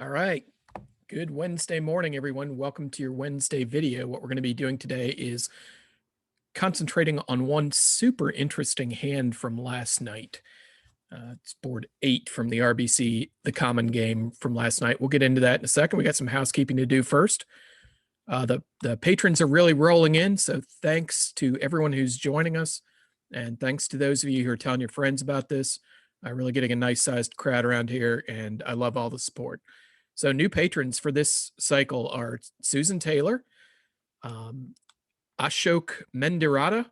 All right. Good Wednesday morning, everyone. Welcome to your Wednesday video. What we're going to be doing today is concentrating on one super interesting hand from last night. It's board 8 from the RBC, the common game from last night. We'll get into that in a second. We got some housekeeping to do first. The patrons are really rolling in, so thanks to everyone who's joining us, and thanks to those of you who are telling your friends about this. I'm really getting a nice sized crowd around here, and I love all the support. So new patrons for this cycle are Susan Taylor, um, Ashok Mendirata,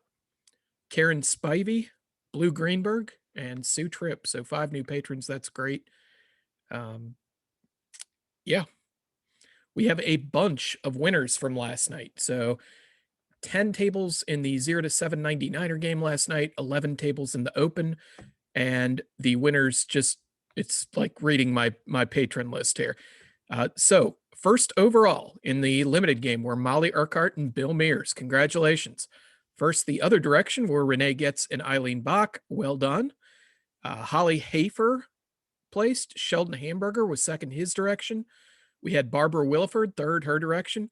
Karen Spivey, Blue Greenberg, and Sue Tripp. So 5 new patrons. That's great. Yeah, we have a bunch of winners from last night. So 10 tables in the 0 to 799er game last night, 11 tables in the open, and the winners just, it's like reading my patron list here. So first overall in the limited game were Molly Urquhart and Bill Mears. Congratulations. First, the other direction were Renee Getz and Eileen Bach. Well done. Holly Hafer placed. Sheldon Hamburger was second his direction. We had Barbara Williford, third her direction.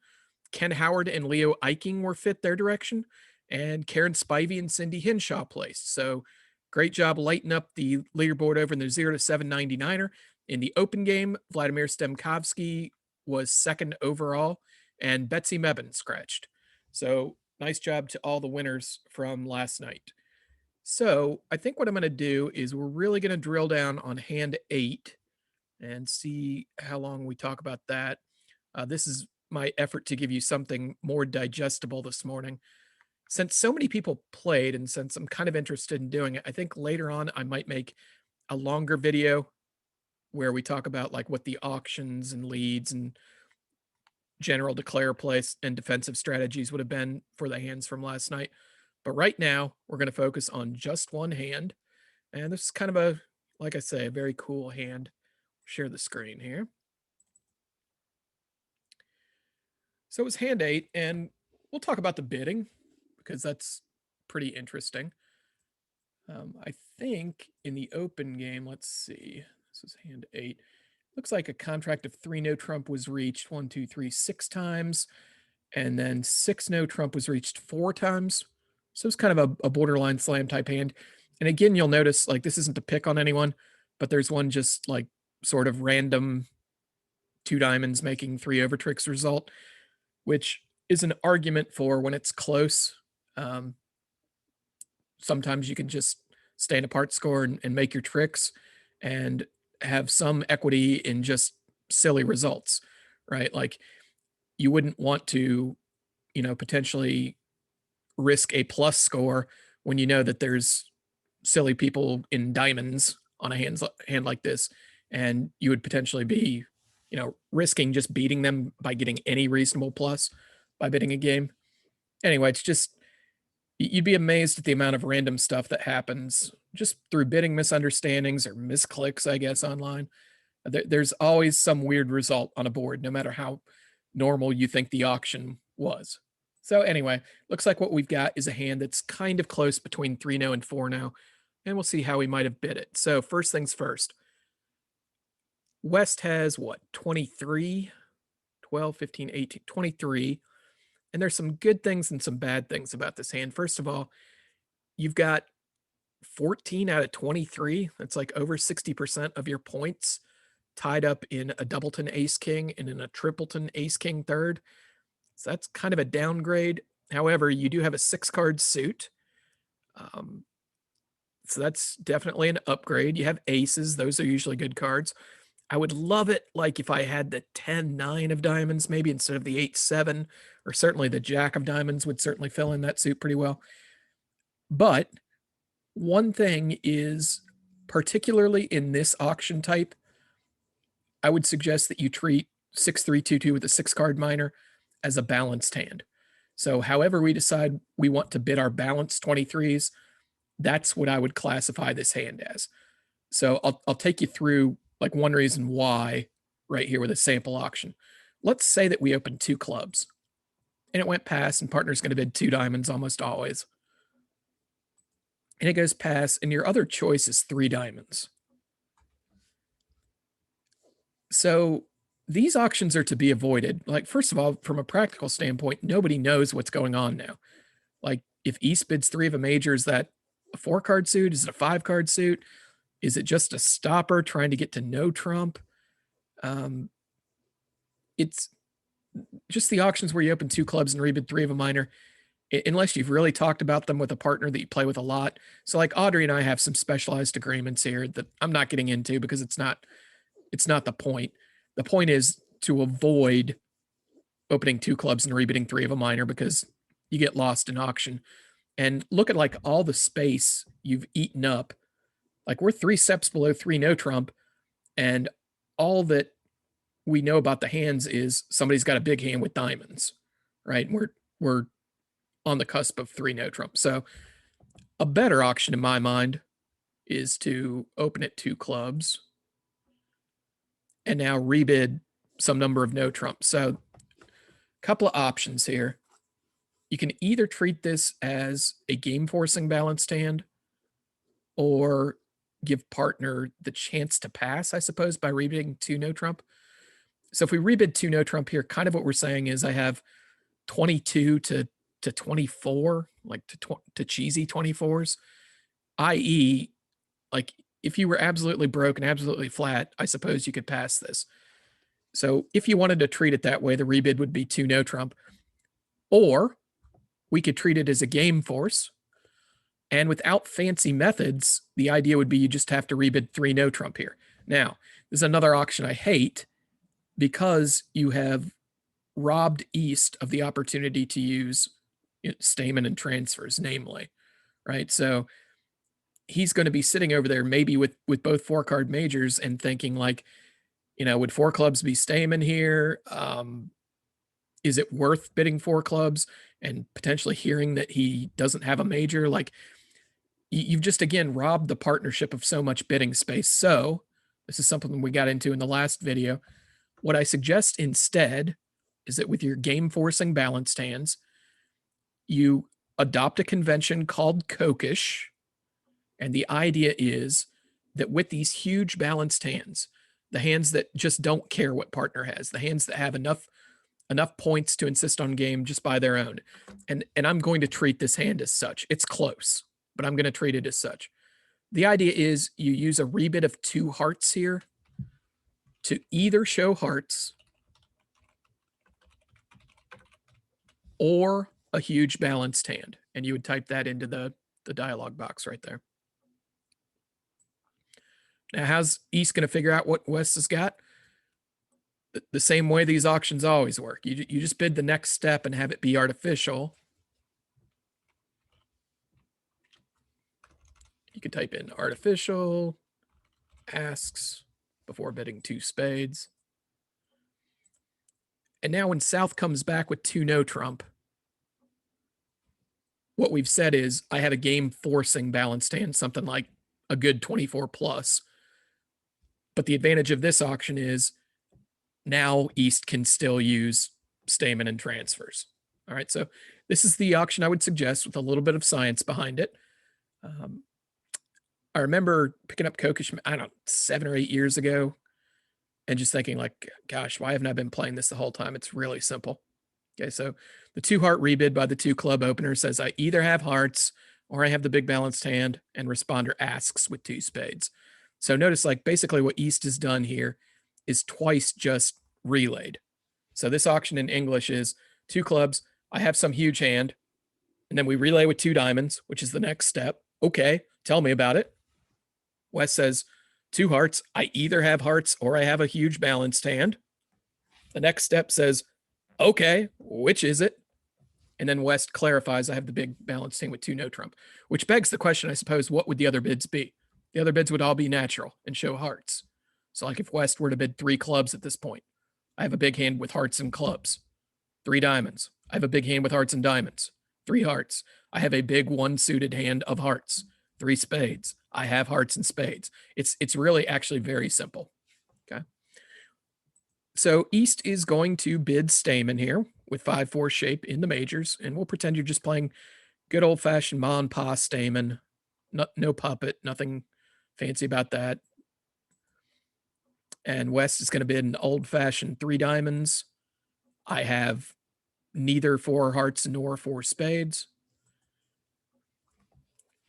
Ken Howard and Leo Eiking were fifth their direction. And Karen Spivey and Cindy Hinshaw placed. So great job lighting up the leaderboard over in the 0 to 799er. In the open game, Vladimir Stemkovsky was second overall, and Betsy Mebin scratched. So nice job to all the winners from last night. So I think what I'm going to do is we're really going to drill down on hand 8 and see how long we talk about that. This is my effort to give you something more digestible this morning. Since so many people played and since I'm kind of interested in doing it, I think later on I might make a longer video where we talk about like what the auctions and leads and general declare place and defensive strategies would have been for the hands from last night. But right now, we're going to focus on just one hand. And this is kind of a, like I say, a very cool hand. Share the screen here. So it was hand 8, and we'll talk about the bidding because that's pretty interesting. I think in the open game, let's see, this is hand 8. Looks like a contract of 3 no Trump was reached 1, 2, 3, 6 times, and then 6 no Trump was reached 4 times. So it's kind of a borderline slam type hand. And again, you'll notice like this isn't to pick on anyone, but there's one just like sort of random 2 diamonds making 3 over tricks result, which is an argument for when it's close. Sometimes you can just stay in a part score and make your tricks and have some equity in just silly results, right? Like you wouldn't want to, potentially risk a plus score when you know that there's silly people in diamonds on a hand like this, and you would potentially be, risking just beating them by getting any reasonable plus by bidding a game. Anyway, it's just you'd be amazed at the amount of random stuff that happens just through bidding misunderstandings or misclicks, I guess, online. There's always some weird result on a board, no matter how normal you think the auction was. So anyway, looks like what we've got is a hand that's kind of close between 3 no and 4 no, and we'll see how we might have bid it. So first things first. West has what, 23, 12, 15, 18, 23. And there's some good things and some bad things about this hand. First of all, you've got 14 out of 23. That's like over 60% of your points tied up in a doubleton ace king and in a tripleton ace king third. So that's kind of a downgrade. However, you do have a 6-card suit. So that's definitely an upgrade. You have aces. Those are usually good cards. I would love it like if I had the 10-9 of diamonds, maybe instead of the 8-7, or certainly the jack of diamonds would certainly fill in that suit pretty well. But one thing is, particularly in this auction type, I would suggest that you treat 6322 with a 6-card minor as a balanced hand. So however we decide we want to bid our balanced 23s, that's what I would classify this hand as. So I'll take you through like one reason why right here with a sample auction. Let's say that we opened 2 clubs and it went past, and partner's going to bid 2 diamonds almost always. And it goes past, and your other choice is 3 diamonds. So these auctions are to be avoided. Like, first of all, from a practical standpoint, nobody knows what's going on now. Like, if East bids 3 of a major, is that a 4-card suit? Is it a 5-card suit? Is it just a stopper trying to get to no trump? It's just the auctions where you open 2 clubs and rebid 3 of a minor, unless you've really talked about them with a partner that you play with a lot. So like Audrey and I have some specialized agreements here that I'm not getting into because it's not the point. The point is to avoid opening 2 clubs and rebidding 3 of a minor because you get lost in auction. And look at like all the space you've eaten up. Like, we're 3 steps below 3 no trump, and all that we know about the hands is somebody's got a big hand with diamonds, right? We're on the cusp of 3 no trump. So a better auction in my mind is to open at 2 clubs and now rebid some number of no trump. So a couple of options here. You can either treat this as a game forcing balanced hand or give partner the chance to pass, I suppose, by rebidding 2 no trump. So if we rebid 2 no trump here, kind of what we're saying is I have 22 to 24, like to cheesy 24s, i.e., like if you were absolutely broke and absolutely flat, I suppose you could pass this. So if you wanted to treat it that way, the rebid would be 2 no trump, or we could treat it as a game force. And without fancy methods, the idea would be you just have to rebid 3 no trump here. Now, this is another auction I hate because you have robbed East of the opportunity to use Stamen and transfers, namely, right? So he's going to be sitting over there maybe with both 4-card majors and thinking like, would 4 clubs be Stamen here? Is it worth bidding 4 clubs and potentially hearing that he doesn't have a major? Like, you've just again robbed the partnership of so much bidding space. So this is something we got into in the last video. What I suggest instead is that with your game forcing balanced hands, you adopt a convention called Kokish. And the idea is that with these huge balanced hands, the hands that just don't care what partner has, the hands that have enough points to insist on game just by their own. And I'm going to treat this hand as such. It's close, but I'm going to treat it as such. The idea is you use a rebid of 2 hearts here to either show hearts or a huge balanced hand. And you would type that into the dialog box right there. Now, how's East going to figure out what West has got? The same way these auctions always work. You just bid the next step and have it be artificial. You can type in artificial, asks, before bidding 2 spades. And now when South comes back with 2 no trump, what we've said is I have a game forcing balanced hand, something like a good 24 plus. But the advantage of this auction is now East can still use Stamen and transfers. All right, so this is the auction I would suggest with a little bit of science behind it. I remember picking up Kokish, I don't know, 7 or 8 years ago and just thinking like, gosh, why haven't I been playing this the whole time? It's really simple. Okay, so the 2 heart rebid by the 2 club opener says I either have hearts or I have the big balanced hand, and responder asks with 2 spades. So notice like basically what East has done here is twice just relayed. So this auction in English is 2 clubs, I have some huge hand, and then we relay with 2 diamonds, which is the next step. Okay, tell me about it. West says 2 hearts, I either have hearts or I have a huge balanced hand. The next step says, okay, which is it? And then West clarifies I have the big balanced hand with 2 no trump, which begs the question, I suppose, what would the other bids be? The other bids would all be natural and show hearts. So like if West were to bid 3 clubs at this point, I have a big hand with hearts and clubs. 3 diamonds, I have a big hand with hearts and diamonds. 3 hearts, I have a big 1 suited hand of hearts. 3 spades, I have hearts and spades. It's really actually very simple. Okay. So East is going to bid Stamen here with 5-4 shape in the majors, and we'll pretend you're just playing good old-fashioned ma and pa Stamen. No puppet, nothing fancy about that. And West is going to bid an old-fashioned 3 diamonds. I have neither 4 hearts nor 4 spades.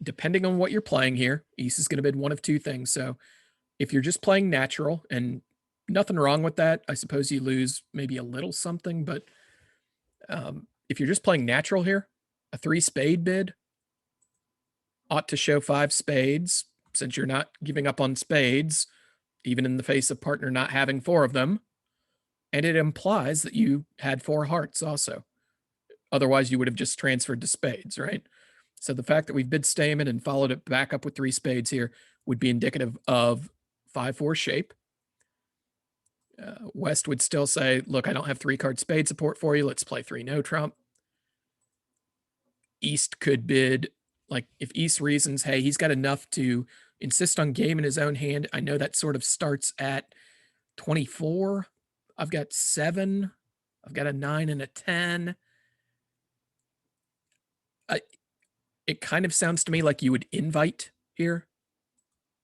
Depending on what you're playing here, East is going to bid one of 2 things. So if you're just playing natural, and nothing wrong with that, I suppose you lose maybe a little something, but if you're just playing natural here, a 3 spade bid ought to show 5 spades, since you're not giving up on spades, even in the face of partner not having 4 of them. And it implies that you had 4 hearts also. Otherwise, you would have just transferred to spades, right? So the fact that we've bid Stamen and followed it back up with 3 spades here would be indicative of 5-4 shape. West would still say, look, I don't have 3-card spade support for you. Let's play 3 no trump. East could bid, like if East reasons, hey, he's got enough to insist on game in his own hand. I know that sort of starts at 24. I've got 7. I've got a 9 and a 10. It kind of sounds to me like you would invite here.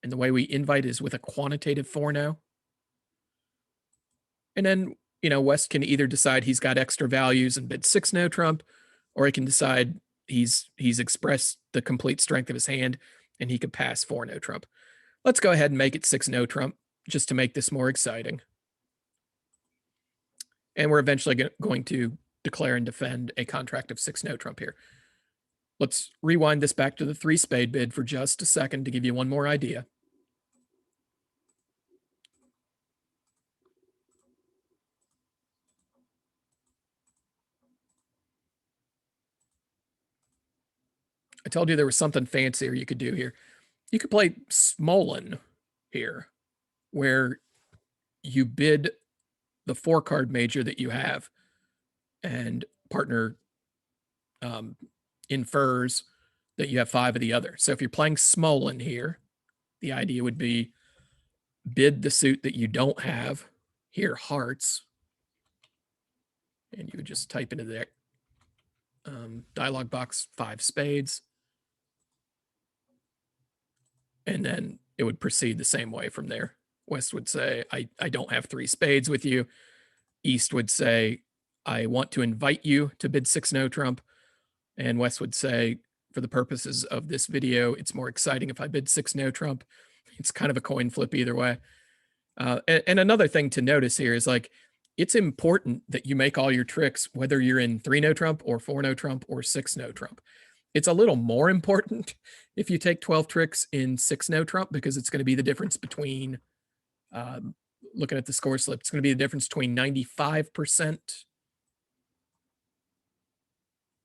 And the way we invite is with a quantitative 4-no. And then, West can either decide he's got extra values and bid 6 no trump, or he can decide he's expressed the complete strength of his hand and he could pass 4 no trump. Let's go ahead and make it 6 no trump just to make this more exciting. And we're eventually going to declare and defend a contract of 6 no trump here. Let's rewind this back to the 3 spade bid for just a second to give you one more idea. I told you there was something fancier you could do here. You could play Smolin here, where you bid the 4-card major that you have, and partner infers that you have 5 of the other. So if you're playing Smolin here, the idea would be bid the suit that you don't have, here hearts, and you would just type into the dialog box 5 spades, and then it would proceed the same way from there. West would say, I don't have 3 spades with you. East would say, I want to invite you to bid 6 no trump. And West would say, for the purposes of this video, it's more exciting if I bid 6 no trump. It's kind of a coin flip either way. And another thing to notice here is, like, it's important that you make all your tricks, whether you're in 3 no trump or 4 no trump or 6 no trump. It's a little more important if you take 12 tricks in 6 no trump, because it's going to be the difference between, looking at the score slip, it's going to be the difference between 95%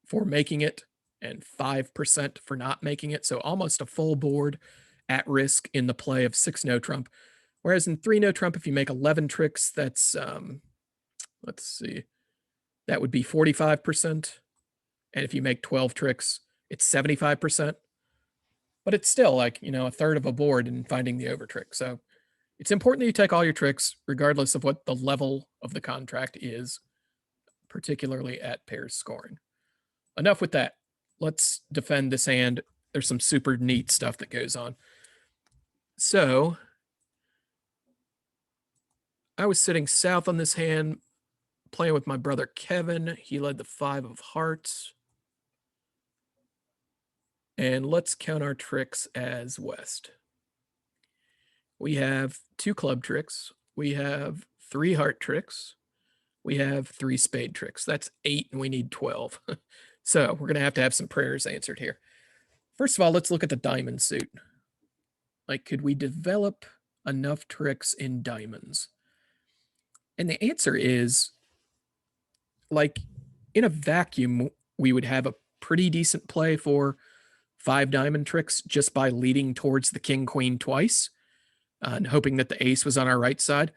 for making it and 5% for not making it. So almost a full board at risk in the play of 6 no trump. Whereas in 3 no trump, if you make 11 tricks, that's, let's see, that would be 45%. And if you make 12 tricks, it's 75%. But it's still like, a third of a board in finding the over trick. So it's important that you take all your tricks, regardless of what the level of the contract is, particularly at pairs scoring. Enough with that. Let's defend this hand. There's some super neat stuff that goes on. So I was sitting south on this hand, playing with my brother Kevin. He led the 5 of hearts. And let's count our tricks as West. We have 2 club tricks. We have 3 heart tricks. We have 3 spade tricks. That's 8, and we need 12. So we're going to have some prayers answered here. First of all, let's look at the diamond suit. Like, could we develop enough tricks in diamonds? And the answer is, like, in a vacuum, we would have a pretty decent play for 5 diamond tricks just by leading towards the king queen twice and hoping that the ace was on our right side.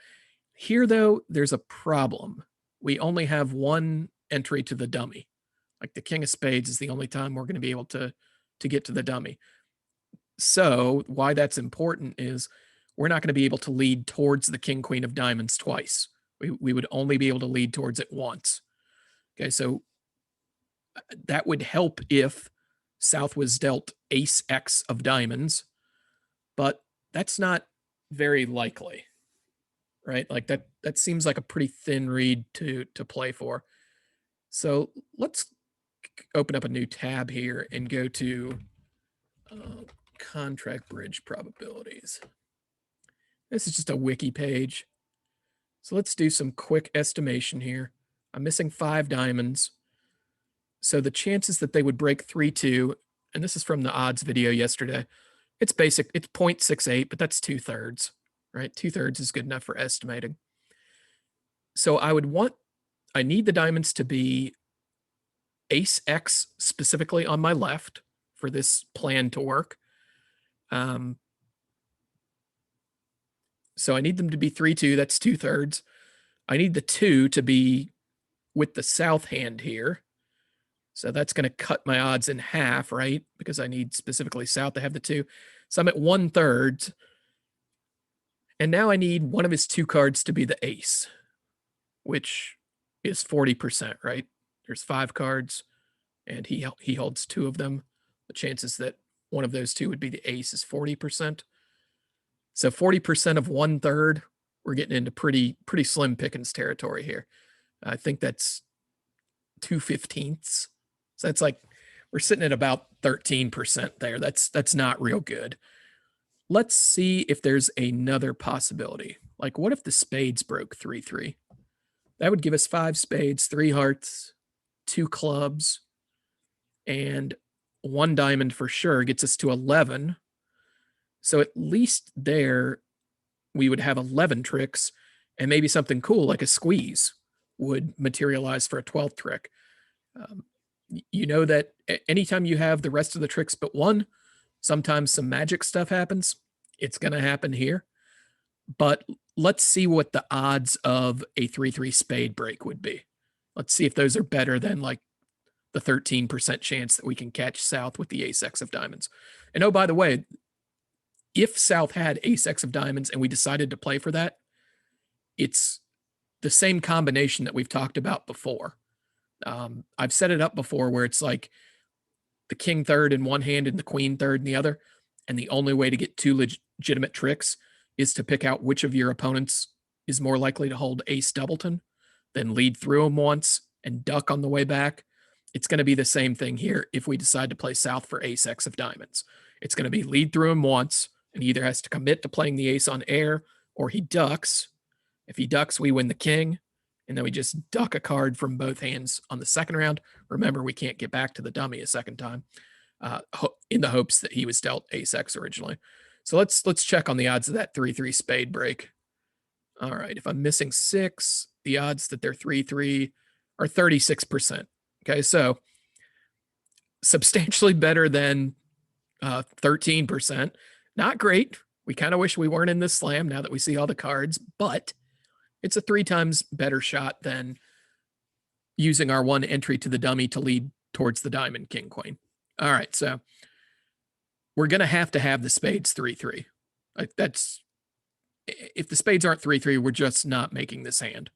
Here, though, there's a problem. We only have 1 entry to the dummy. Like, the king of spades is the only time we're going to be able to get to the dummy. So why that's important is we're not going to be able to lead towards the king queen of diamonds twice. We would only be able to lead towards it once. Okay, so that would help if South was dealt ace X of diamonds, but that's not very likely. right? Like that seems like a pretty thin read to play for. So let's open up a new tab here and go to contract bridge probabilities. This is just a wiki page. So let's do some quick estimation here. I'm missing 5 diamonds. So the chances that they would break 3-2, and this is from the odds video yesterday, it's basic, it's 0.68, but that's 2/3, right? 2/3 is good enough for estimating. So I need the diamonds to be ace X specifically on my left for this plan to work. So I need them to be 3-2, that's 2/3. I need the 2 to be with the south hand here. So that's going to cut my odds in half, right? Because I need specifically south to have the 2. So I'm at 1/3. And now I need one of his 2 cards to be the ace, which is 40%, right? There's 5 cards, and he holds 2 of them. The chances that one of those 2 would be the ace is 40%. So 40% of 1/3, we're getting into pretty slim pickings territory here. I think that's 2/15. So that's like we're sitting at about 13% there. That's not real good. Let's see if there's another possibility. Like, what if the spades broke 3-3? That would give us 5 spades, 3 hearts, 2 clubs, and 1 diamond for sure gets us to 11. So at least there we would have 11 tricks, and maybe something cool like a squeeze would materialize for a 12th trick. You know that anytime you have the rest of the tricks but 1, sometimes some magic stuff happens. It's going to happen here. But let's see what the odds of a 3-3 spade break would be. Let's see if those are better than like the 13% chance that we can catch South with the ace X of diamonds. And oh, by the way, if South had ace X of diamonds and we decided to play for that, it's the same combination that we've talked about before. I've set it up before where it's like the king third in one hand and the queen third in the other. And the only way to get 2 legitimate tricks is to pick out which of your opponents is more likely to hold ace doubleton, then lead through them once and duck on the way back. It's going to be the same thing here if we decide to play South for ace X of diamonds. It's going to be lead through him once, and he either has to commit to playing the ace on air or he ducks. If he ducks, we win the king, and then we just duck a card from both hands on the second round. Remember, we can't get back to the dummy a second time, in the hopes that he was dealt ace X originally. So let's check on the odds of that 3-3 spade break. All right, if I'm missing 6, the odds that they're 3-3 are 36%. Okay, so substantially better than 13%. Not great. We kind of wish we weren't in this slam now that we see all the cards, but it's a 3 times better shot than using our 1 entry to the dummy to lead towards the diamond king queen. All right, so we're going to have the spades 3-3. Like that's if the spades aren't 3-3, we're just not making this hand.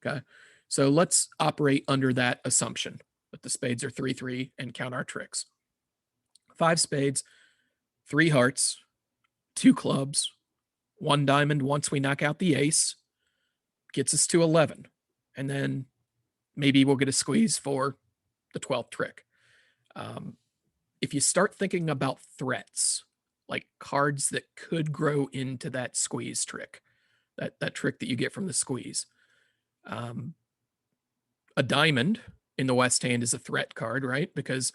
Okay, so let's operate under that assumption that the spades are 3-3 and count our tricks. 5 spades, 3 hearts, 2 clubs, 1 diamond once we knock out the ace, gets us to 11. And then maybe we'll get a squeeze for the 12th trick. If you start thinking about threats, like cards that could grow into that squeeze trick, that trick that you get from the squeeze, a diamond in the west hand is a threat card, right? Because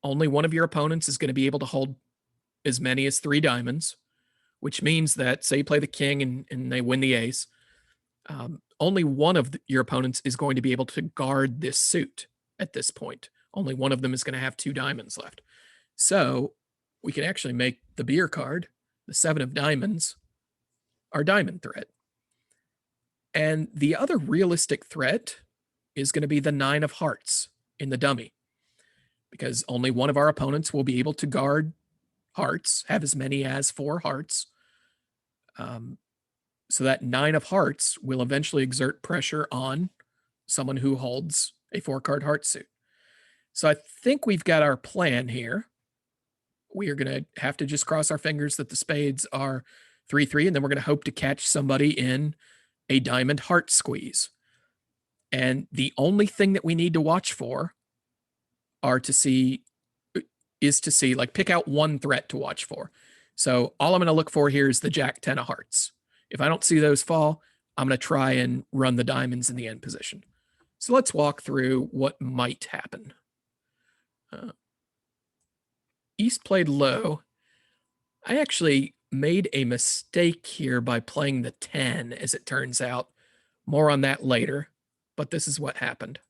only one of your opponents is going to be able to hold as many as 3 diamonds, which means that, say you play the king and they win the ace, only one of your opponents is going to be able to guard this suit at this point. Only one of them is going to have 2 diamonds left. So we can actually make the beer card, the 7 of diamonds, our diamond threat. And the other realistic threat is going to be the 9 of hearts in the dummy, because only one of our opponents will be able to guard hearts, have as many as 4 hearts. So that 9 of hearts will eventually exert pressure on someone who holds a 4-card heart suit. So I think we've got our plan here. We are going to have to just cross our fingers that the spades are 3-3, and then we're going to hope to catch somebody in a diamond heart squeeze. And the only thing that we need to watch for are to see is to see, like, pick out one threat to watch for. So all I'm going to look for here is the Jack 10 of hearts. If I don't see those fall, I'm going to try and run the diamonds in the end position. So let's walk through what might happen. East played low. I actually made a mistake here by playing the 10, as it turns out. More on that later, but this is what happened.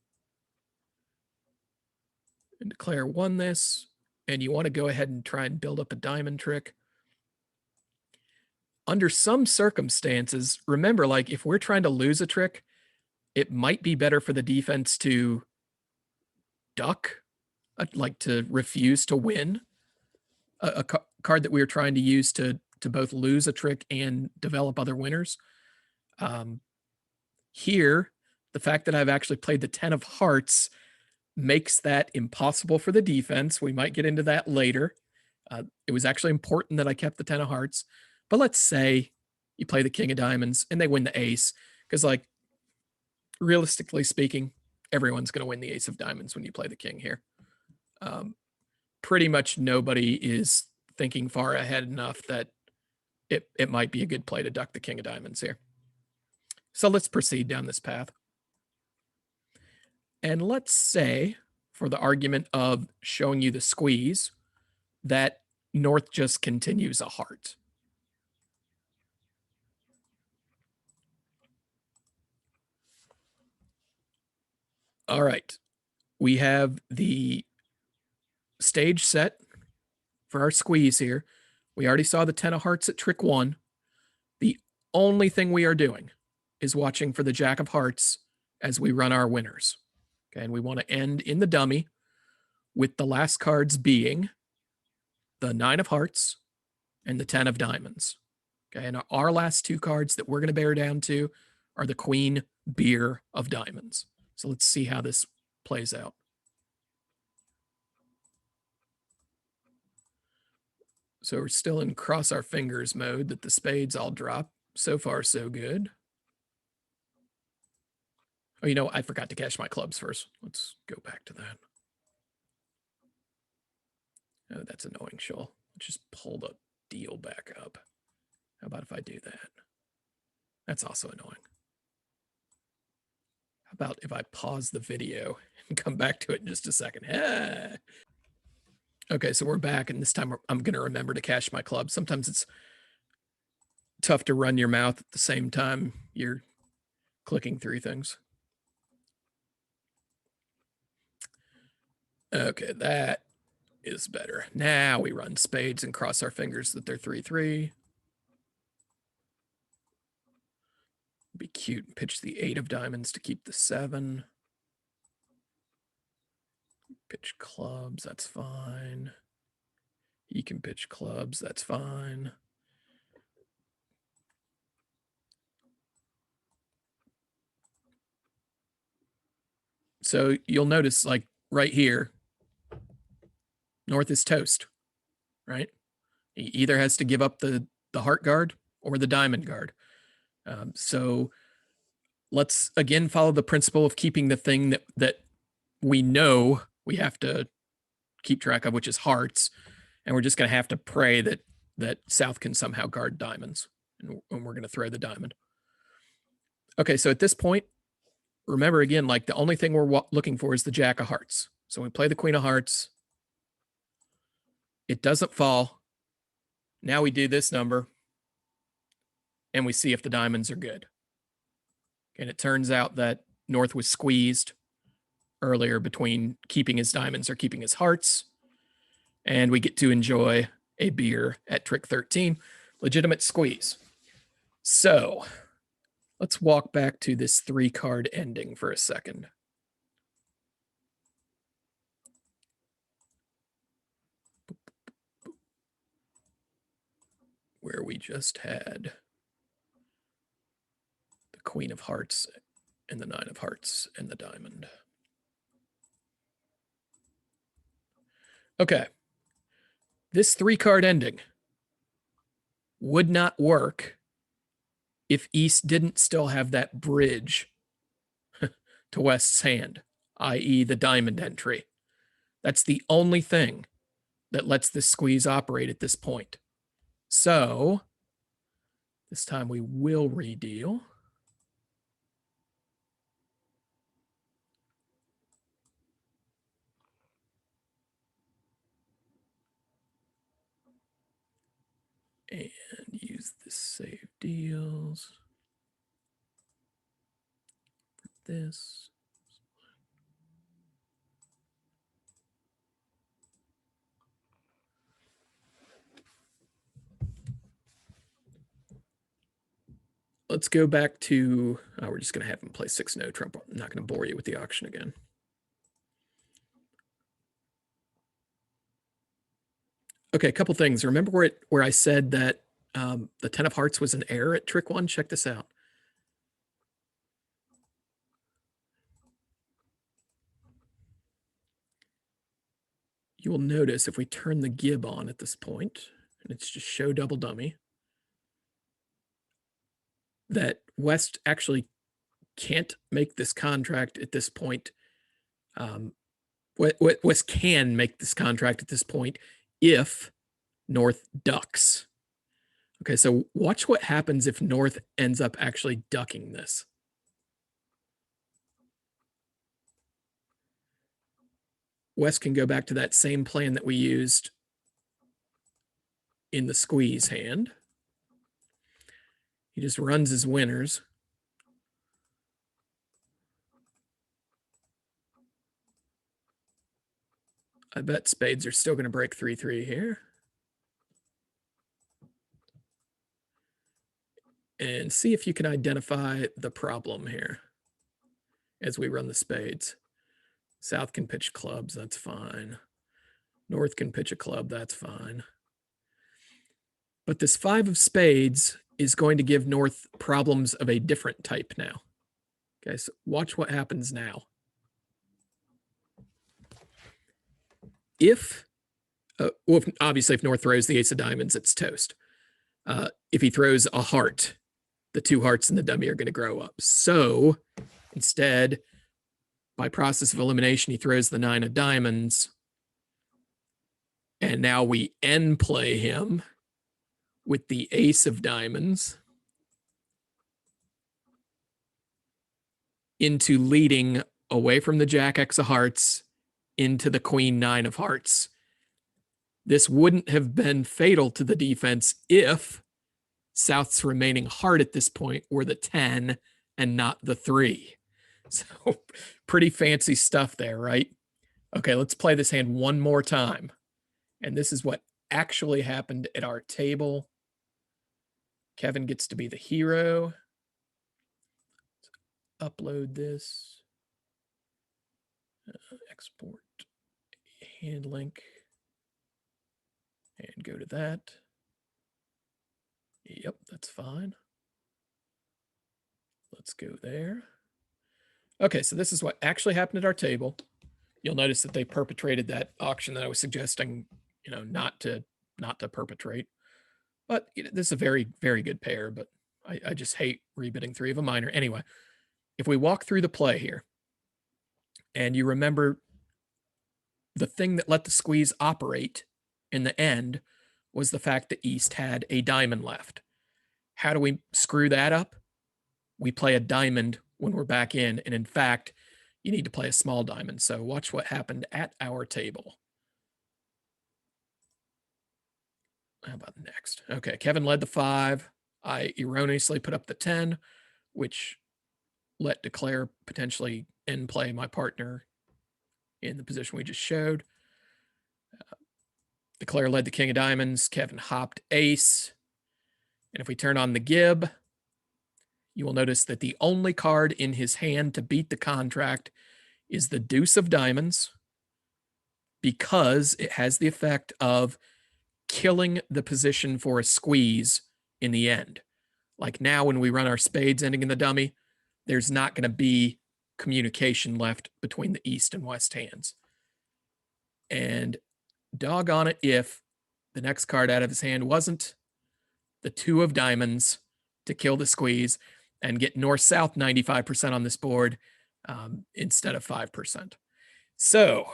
And declare won this, and you want to go ahead and try and build up a diamond trick. Under some circumstances, remember, like, if we're trying to lose a trick, it might be better for the defense to duck, like to refuse to win a card that we were trying to use to both lose a trick and develop other winners. Here, the fact that I've actually played the 10 of hearts makes that impossible for the defense. We might get into that later. It was actually important that I kept the 10 of hearts. But let's say you play the king of diamonds and they win the ace, because, like, realistically speaking, everyone's going to win the ace of diamonds when you play the king here. Pretty much nobody is thinking far ahead enough that it might be a good play to duck the king of diamonds here. So let's proceed down this path. And let's say, for the argument of showing you the squeeze, that North just continues a heart. All right. We have the stage set for our squeeze here. We already saw the 10 of hearts at trick 1. The only thing we are doing is watching for the jack of hearts as we run our winners. Okay, and we want to end in the dummy with the last cards being the 9 of hearts and the 10 of diamonds. Okay, and our last two cards that we're going to bear down to are the queen beer of diamonds. So let's see how this plays out. So we're still in cross our fingers mode that the spades all drop. So far, so good. Oh, you know, I forgot to cash my clubs first. Let's go back to that. Oh, that's annoying, Shoal. Let's just pull the deal back up. How about if I do that? That's also annoying. How about if I pause the video and come back to it in just a second? Okay, so we're back, and this time I'm going to remember to cash my club. Sometimes it's tough to run your mouth at the same time you're clicking through things. Okay, that is better. Now we run spades and cross our fingers that they're 3-3. Be cute and pitch the 8 of diamonds to keep the 7. Pitch clubs, that's fine. He can pitch clubs, that's fine. So you'll notice, like, right here, North is toast, right? He either has to give up the heart guard or the diamond guard. So let's again follow the principle of keeping the thing that we know we have to keep track of, which is hearts, and we're just going to have to pray that South can somehow guard diamonds, and we're going to throw the diamond. Okay, so at this point, remember again, like, the only thing we're looking for is the jack of hearts. So we play the queen of hearts. It doesn't fall. Now we do this number, and we see if the diamonds are good. And it turns out that North was squeezed earlier between keeping his diamonds or keeping his hearts. And we get to enjoy a beer at trick 13. Legitimate squeeze. So let's walk back to this 3-card ending for a second. Where we just had the queen of hearts and the 9 of hearts and the diamond. Okay. This 3-card ending would not work if East didn't still have that bridge to West's hand, i.e., the diamond entry. That's the only thing that lets this squeeze operate at this point. So this time we will redeal. And use the save deals. This. Let's go back to, we're just going to have him play 6-no trump. I'm not going to bore you with the auction again. Okay, a couple things. Remember where I said that the 10 of hearts was an error at trick 1? Check this out. You will notice if we turn the gib on at this point, and it's just show double dummy, that West actually can't make this contract at this point. West can make this contract at this point if North ducks. Okay, so watch what happens if North ends up actually ducking this. West can go back to that same plan that we used in the squeeze hand. He just runs his winners. I bet spades are still going to break 3-3 here. And see if you can identify the problem here as we run the spades. South can pitch clubs, that's fine. North can pitch a club, that's fine. But this 5 of spades is going to give North problems of a different type now. Okay, so watch what happens now. Obviously, if North throws the ace of diamonds, it's toast. If he throws a heart, the 2 hearts and the dummy are going to grow up. So instead, by process of elimination, he throws the 9 of diamonds. And now we end play him with the ace of diamonds into leading away from the Jack X of hearts into the Queen 9 of hearts. This wouldn't have been fatal to the defense if South's remaining heart at this point were the 10 and not the 3. So pretty fancy stuff there, right? Okay, let's play this hand one more time. And this is what actually happened at our table. Kevin gets to be the hero. Upload this. Export hand link. And go to that. Yep, that's fine. Let's go there. Okay, so this is what actually happened at our table. You'll notice that they perpetrated that auction that I was suggesting, not to perpetrate. But this is a very, very good pair, but I just hate rebidding 3 of a minor. Anyway, if we walk through the play here, and you remember the thing that let the squeeze operate in the end was the fact that East had a diamond left. How do we screw that up? We play a diamond when we're back in, and in fact, you need to play a small diamond. So watch what happened at our table. How about next? Okay, Kevin led the 5. I erroneously put up the 10, which let Declare potentially end play my partner in the position we just showed. Declare led the king of diamonds. Kevin hopped ace. And if we turn on the gib, you will notice that the only card in his hand to beat the contract is the deuce of diamonds, because it has the effect of killing the position for a squeeze in the end. Like now when we run our spades ending in the dummy, there's not going to be communication left between the East and West hands. And doggone it if the next card out of his hand wasn't the 2 of diamonds to kill the squeeze and get north-south 95% on this board instead of 5%. So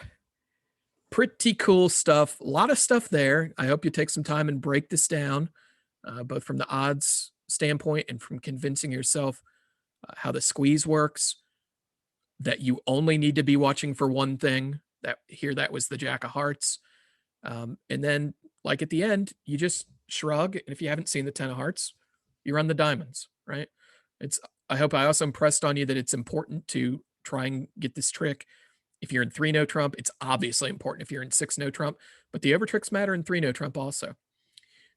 pretty cool stuff. A lot of stuff there. I hope you take some time and break this down, both from the odds standpoint and from convincing yourself how the squeeze works, that you only need to be watching for one thing. That was the Jack of Hearts. And then, like at the end, you just shrug. And if you haven't seen the 10 of Hearts, you run the diamonds, right? I hope I also impressed on you that it's important to try and get this trick. If you're in 3-no trump, it's obviously important if you're in 6-no trump, but the overtricks matter in 3-no trump also.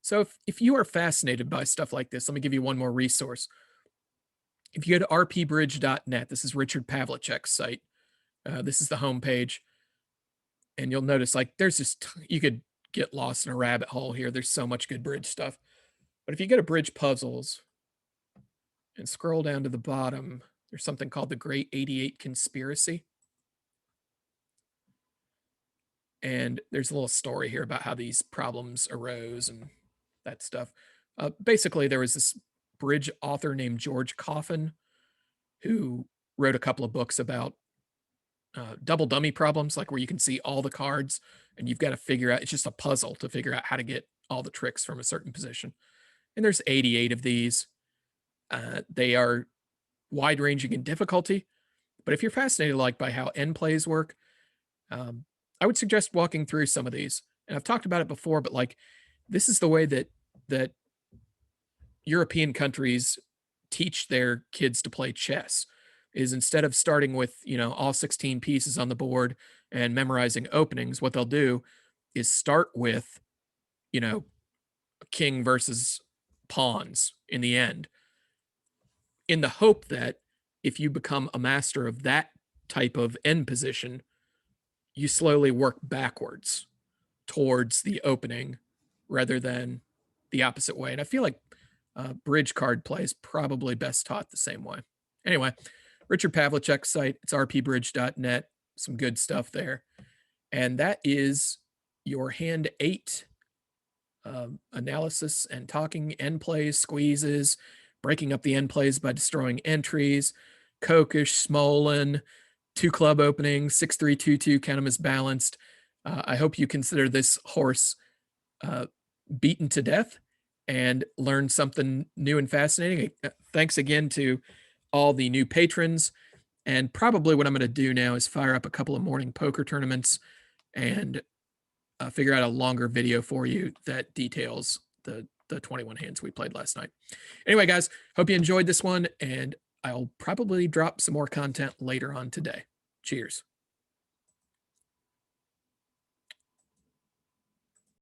So if you are fascinated by stuff like this, let me give you one more resource. If you go to rpbridge.net, this is Richard Pavlicek's site. This is the homepage. And you'll notice, like, there's just, you could get lost in a rabbit hole here. There's so much good bridge stuff. But if you go to bridge puzzles and scroll down to the bottom, there's something called the Great 88 Conspiracy. And there's a little story here about how these problems arose and that stuff. Basically, there was this bridge author named George Coffin who wrote a couple of books about double dummy problems, like where you can see all the cards and you've got to figure out, it's just a puzzle to figure out how to get all the tricks from a certain position. And there's 88 of these. They are wide ranging in difficulty, but if you're fascinated like by how Endplays work, I would suggest walking through some of these. And I've talked about it before, but like, this is the way that European countries teach their kids to play chess, is instead of starting with, all 16 pieces on the board and memorizing openings, what they'll do is start with, king versus pawns in the end, in the hope that if you become a master of that type of end position, you slowly work backwards towards the opening rather than the opposite way. And I feel like bridge card play is probably best taught the same way. Anyway, Richard Pavlicek's site, it's rpbridge.net, some good stuff there. And that is your hand 8 analysis and talking end plays, squeezes, breaking up the end plays by destroying entries, Kokish, Smolin, 2 club openings, 6-3, 2-2, count them as balanced. I hope you consider this horse beaten to death and learn something new and fascinating. Thanks again to all the new patrons. And probably what I'm going to do now is fire up a couple of morning poker tournaments and figure out a longer video for you that details the 21 hands we played last night. Anyway, guys, hope you enjoyed this one, and I'll probably drop some more content later on today. Cheers.